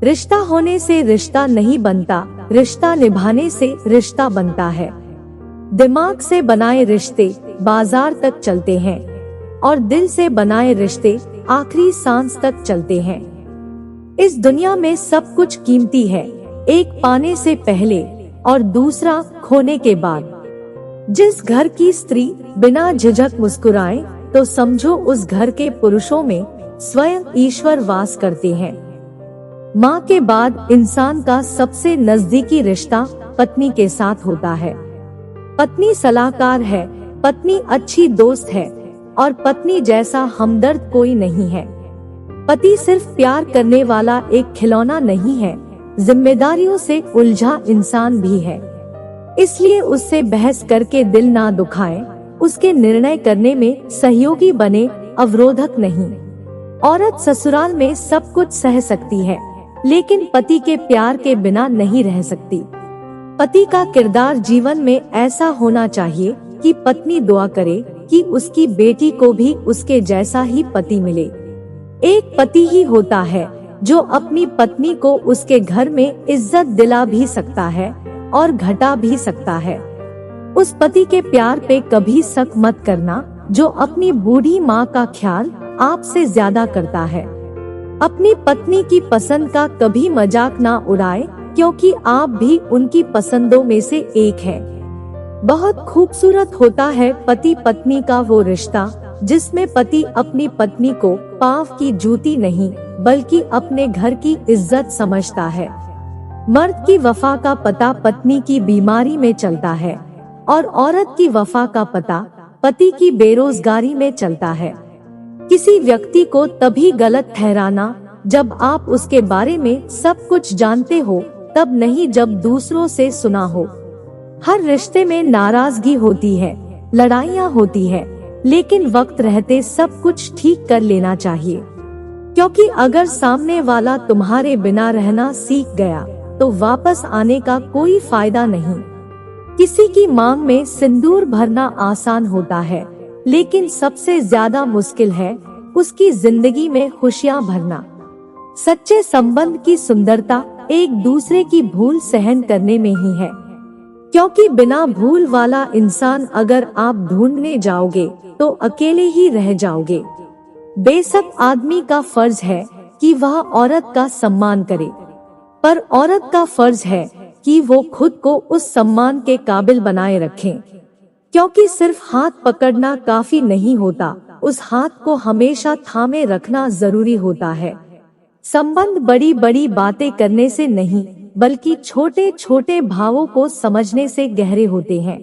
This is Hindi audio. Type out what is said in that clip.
रिश्ता होने से रिश्ता नहीं बनता, रिश्ता निभाने से रिश्ता बनता है। दिमाग से बनाए रिश्ते बाजार तक चलते हैं और दिल से बनाए रिश्ते आखिरी सांस तक चलते हैं। इस दुनिया में सब कुछ कीमती है, एक पाने से पहले और दूसरा खोने के बाद। जिस घर की स्त्री बिना झिझक मुस्कुराए तो समझो उस घर के पुरुषों में स्वयं ईश्वर वास करते हैं। माँ के बाद इंसान का सबसे नजदीकी रिश्ता पत्नी के साथ होता है। पत्नी सलाहकार है, पत्नी अच्छी दोस्त है और पत्नी जैसा हमदर्द कोई नहीं है। पति सिर्फ प्यार करने वाला एक खिलौना नहीं है, जिम्मेदारियों से उलझा इंसान भी है। इसलिए उससे बहस करके दिल ना दुखाएं, उसके निर्णय करने में सहयोगी बने, अवरोधक नहीं। औरत ससुराल में सब कुछ सह सकती है, लेकिन पति के प्यार के बिना नहीं रह सकती। पति का किरदार जीवन में ऐसा होना चाहिए कि पत्नी दुआ करे कि उसकी बेटी को भी उसके जैसा ही पति मिले। एक पति ही होता है जो अपनी पत्नी को उसके घर में इज्जत दिला भी सकता है और घटा भी सकता है। उस पति के प्यार पे कभी शक मत करना जो अपनी बूढ़ी माँ का ख्याल आपसे ज्यादा करता है। अपनी पत्नी की पसंद का कभी मजाक ना उड़ाए, क्योंकि आप भी उनकी पसंदों में से एक है। बहुत खूबसूरत होता है पति पत्नी का वो रिश्ता जिसमें पति अपनी पत्नी को पाँव की जूती नहीं बल्कि अपने घर की इज्जत समझता है। मर्द की वफा का पता पत्नी की बीमारी में चलता है और औरत की वफा का पता पति की बेरोजगारी में चलता है। किसी व्यक्ति को तभी गलत ठहराना जब आप उसके बारे में सब कुछ जानते हो, तब नहीं जब दूसरों से सुना हो। हर रिश्ते में नाराजगी होती है, लड़ाइयाँ होती है, लेकिन वक्त रहते सब कुछ ठीक कर लेना चाहिए, क्योंकि अगर सामने वाला तुम्हारे बिना रहना सीख गया तो वापस आने का कोई फायदा नहीं। किसी की मांग में सिंदूर भरना आसान होता है, लेकिन सबसे ज्यादा मुश्किल है उसकी जिंदगी में खुशियाँ भरना। सच्चे संबंध की सुंदरता एक दूसरे की भूल सहन करने में ही है, क्योंकि बिना भूल वाला इंसान अगर आप ढूंढने जाओगे तो अकेले ही रह जाओगे। बेशक आदमी का फर्ज है कि वह औरत का सम्मान करे, पर औरत का फर्ज है कि वो खुद को उस सम्मान के काबिल बनाए रखें, क्योंकि सिर्फ हाथ पकड़ना काफी नहीं होता, उस हाथ को हमेशा थामे रखना जरूरी होता है। संबंध बड़ी बड़ी बातें करने से नहीं बल्कि छोटे छोटे भावों को समझने से गहरे होते हैं।